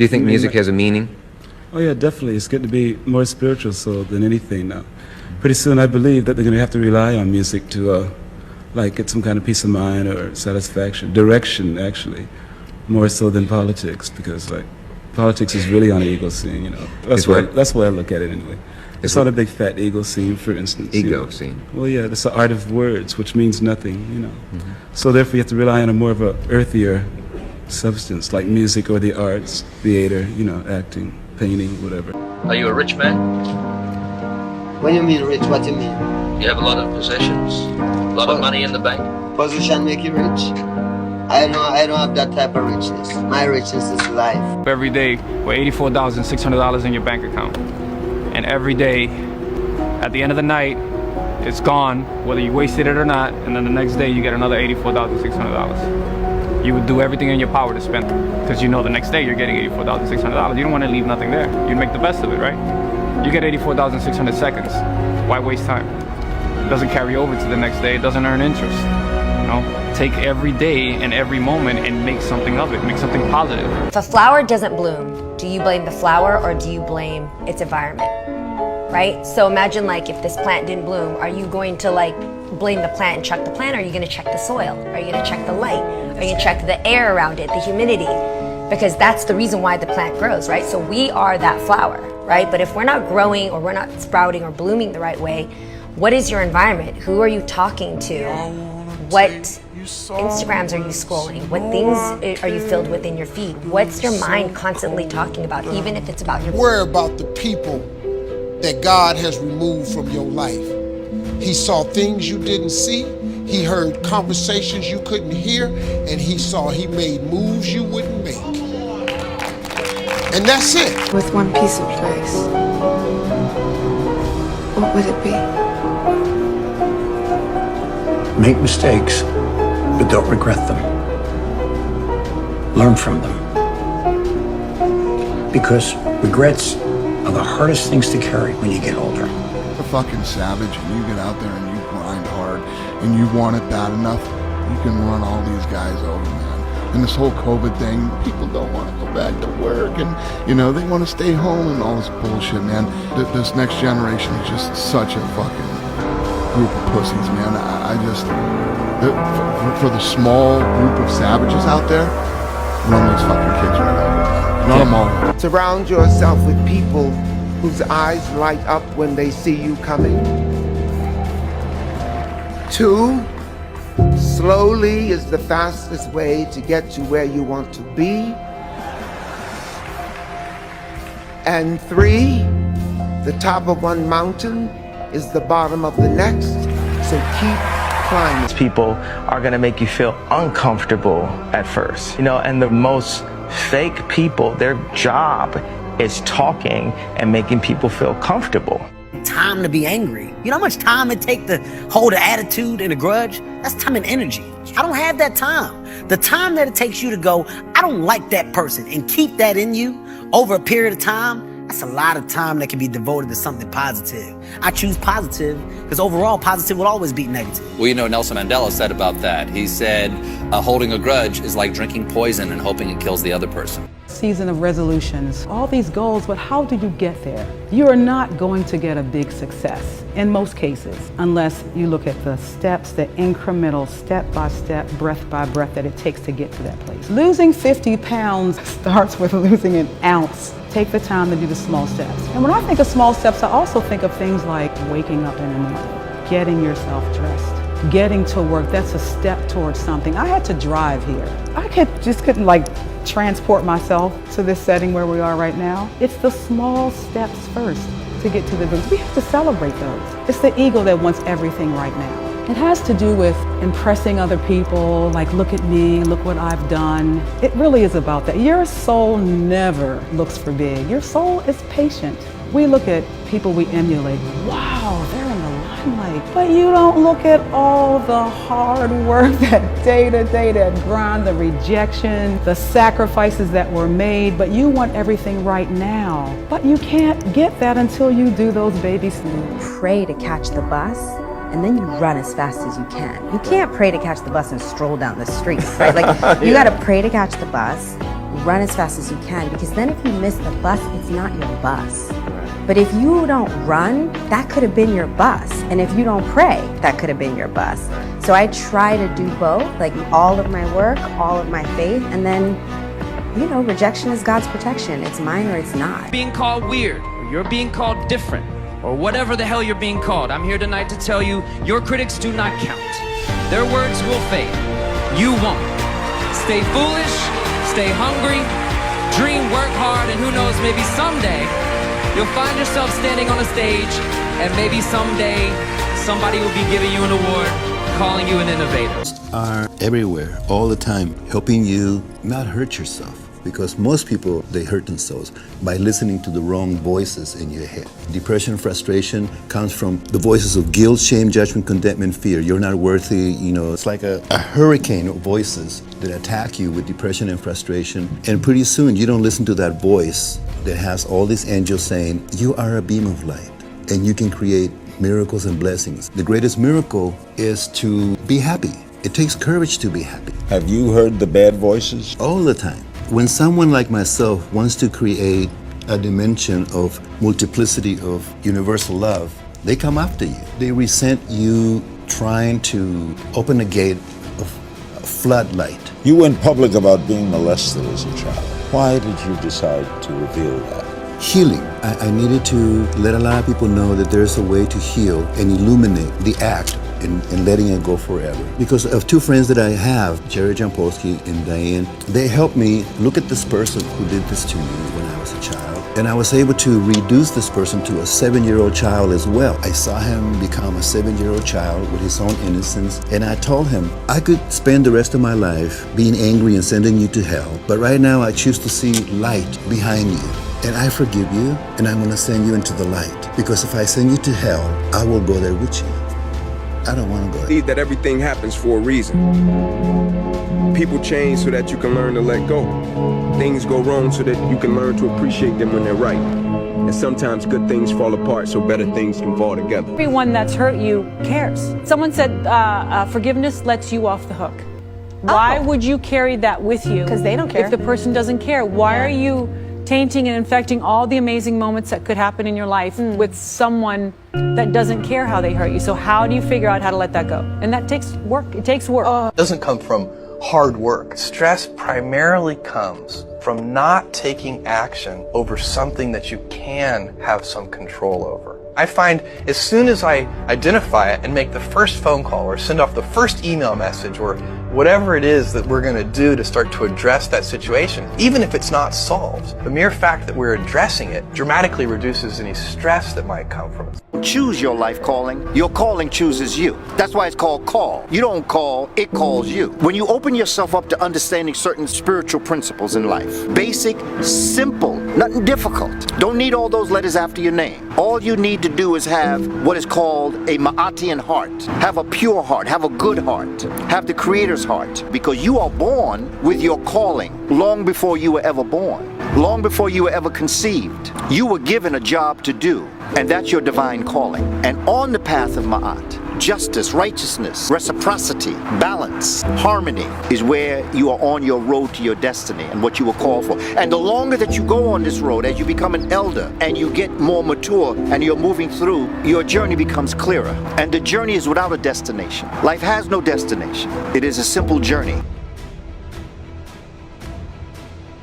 Do you think music has a meaning? Oh yeah, definitely. It's getting to be more spiritual so than anything now. Pretty soon I believe that they're going to have to rely on music to like get some kind of peace of mind or satisfaction, direction actually, more so than politics, because like politics is really on the ego scene, you know. That's why I look at it anyway. It's on a big fat ego scene, for instance. Ego scene. Well, yeah, it's the art of words, which means nothing, you know. So therefore you have to rely on a more of a earthier substance, like music or the arts, theater, you know, acting, painting, whatever. Are you a rich man? When you mean rich, what do you mean? You have a lot of possessions? A lot of money in the bank? Position make you rich? I don't have that type of richness. My richness is life. Every day with $84,600 in your bank account. And every day, at the end of the night, it's gone, whether you wasted it or not, and then the next day you get another $84,600. You would do everything in your power to spend it, because you know the next day you're getting $84,600. You don't want to leave nothing there. You'd make the best of it, right? You get 84,600 seconds. Why waste time? It doesn't carry over to the next day. It doesn't earn interest. You know, take every day and every moment and make something of it. Make something positive. If a flower doesn't bloom, do you blame the flower or do you blame its environment? Right? So imagine like if this plant didn't bloom, are you going to like blame the plant and check the plant, or are you going to check the soil? Are you going to check the light? Are you going to check the air around it, the humidity? Because that's the reason why the plant grows, right? So we are that flower, right? But if we're not growing or we're not sprouting or blooming the right way, what is your environment? Who are you talking to? What Instagrams are you scrolling? What things are you filled with in your feed? What's your mind constantly talking about, even if it's about your... Worry about the people that God has removed from your life. He saw things you didn't see. He heard conversations you couldn't hear, and he made moves you wouldn't make. And that's it. With one piece of advice, what would it be? Make mistakes, but don't regret them. Learn from them. Because regrets are the hardest things to carry when you get older. A fucking savage, and you get out there and you grind hard, and you want it bad enough, you can run all these guys over, man. And this whole COVID thing, people don't want to go back to work, and you know, they want to stay home and all this bullshit, man. This next generation is just such a fucking group of pussies, man. For the small group of savages out there, run these fucking kids right over, man. Run them all. Surround yourself with people whose eyes light up when they see you coming. 2, slowly is the fastest way to get to where you want to be. And 3, the top of one mountain is the bottom of the next, so keep climbing. People are gonna make you feel uncomfortable at first, you know, and the most fake people, their job is talking and making people feel comfortable. Time to be angry. You know how much time it takes to hold an attitude and a grudge? That's time and energy. I don't have that time. The time that it takes you to go, I don't like that person, and keep that in you over a period of time, that's a lot of time that can be devoted to something positive. I choose positive because overall positive will always beat negative. Well, you know, Nelson Mandela said about that. He said, holding a grudge is like drinking poison and hoping it kills the other person. Season of resolutions, all these goals, but how do you get there? You are not going to get a big success in most cases unless you look at the steps, the incremental step by step, breath by breath that it takes to get to that place. Losing 50 pounds starts with losing an ounce. Take the time to do the small steps. And when I think of small steps, I also think of things like waking up in the morning, getting yourself dressed, getting to work. That's a step towards something. I had to drive here. I couldn't like transport myself to this setting where we are right now. It's the small steps first to get to the big. We have to celebrate those. It's the ego that wants everything right now. It has to do with impressing other people, like look at me, look what I've done. It really is about that. Your soul never looks for big. Your soul is patient. We look at people we emulate. Wow, they're in the limelight. But you don't look at all the hard work, that day-to-day, that grind, the rejection, the sacrifices that were made, but you want everything right now. But you can't get that until you do those baby steps. Pray to catch the bus, and then you run as fast as you can. You can't pray to catch the bus and stroll down the street, right? Like, you gotta pray to catch the bus, run as fast as you can, because then if you miss the bus, it's not your bus. But if you don't run, that could have been your bus. And if you don't pray, that could have been your bus. So I try to do both, like all of my work, all of my faith, and then, you know, rejection is God's protection. It's mine or it's not. Being called weird, or you're being called different, or whatever the hell you're being called, I'm here tonight to tell you, your critics do not count. Their words will fade. You won't. Stay foolish, stay hungry, dream, work hard, and who knows, maybe someday you'll find yourself standing on a stage, and maybe someday somebody will be giving you an award, calling you an innovator. Are everywhere, all the time, helping you not hurt yourself. Because most people, they hurt themselves by listening to the wrong voices in your head. Depression, frustration comes from the voices of guilt, shame, judgment, condemnation, fear. You're not worthy, you know, it's like a hurricane of voices that attack you with depression and frustration. And pretty soon you don't listen to that voice that has all these angels saying, you are a beam of light and you can create miracles and blessings. The greatest miracle is to be happy. It takes courage to be happy. Have you heard the bad voices? All the time. When someone like myself wants to create a dimension of multiplicity of universal love, they come after you. They resent you trying to open a gate of a floodlight. You went public about being molested as a child. Why did you decide to reveal that? Healing. I needed to let a lot of people know that there's a way to heal and illuminate the act and letting it go forever. Because of two friends that I have, Jerry Jampolsky and Diane, they helped me look at this person who did this to me when I was a child. And I was able to reduce this person to a 7-year-old child as well. I saw him become a 7-year-old child with his own innocence. And I told him, I could spend the rest of my life being angry and sending you to hell. But right now I choose to see light behind you. And I forgive you, and I'm going to send you into the light. Because if I send you to hell, I will go there with you. I don't want to go. Believe that everything happens for a reason. People change so that you can learn to let go. Things go wrong so that you can learn to appreciate them when they're right. And sometimes good things fall apart so better things can fall together. Everyone that's hurt you cares. Someone said forgiveness lets you off the hook. Why would you carry that with you? Because they don't care. If the person doesn't care, why are you tainting and infecting all the amazing moments that could happen in your life with someone that doesn't care how they hurt you? So how do you figure out how to let that go? And that takes work. It takes work. It doesn't come from hard work. Stress primarily comes from not taking action over something that you can have some control over. I find as soon as I identify it and make the first phone call or send off the first email message or whatever it is that we're going to do to start to address that situation, even if it's not solved, the mere fact that we're addressing it dramatically reduces any stress that might come from it. Choose your life calling. Your calling chooses you. That's why it's called call. You don't call, it calls you. When you open yourself up to understanding certain spiritual principles in life, basic, simple, nothing difficult. Don't need all those letters after your name. All you need to do is have what is called a Ma'atian heart. Have a pure heart. Have a good heart. Have the Creator's heart. Because you are born with your calling long before you were ever born. Long before you were ever conceived. You were given a job to do. And that's your divine calling. And on the path of Ma'at, justice, righteousness, reciprocity, balance, harmony is where you are on your road to your destiny and what you were called for. And the longer that you go on this road, as you become an elder and you get more mature and you're moving through, your journey becomes clearer. And the journey is without a destination. Life has no destination. It is a simple journey.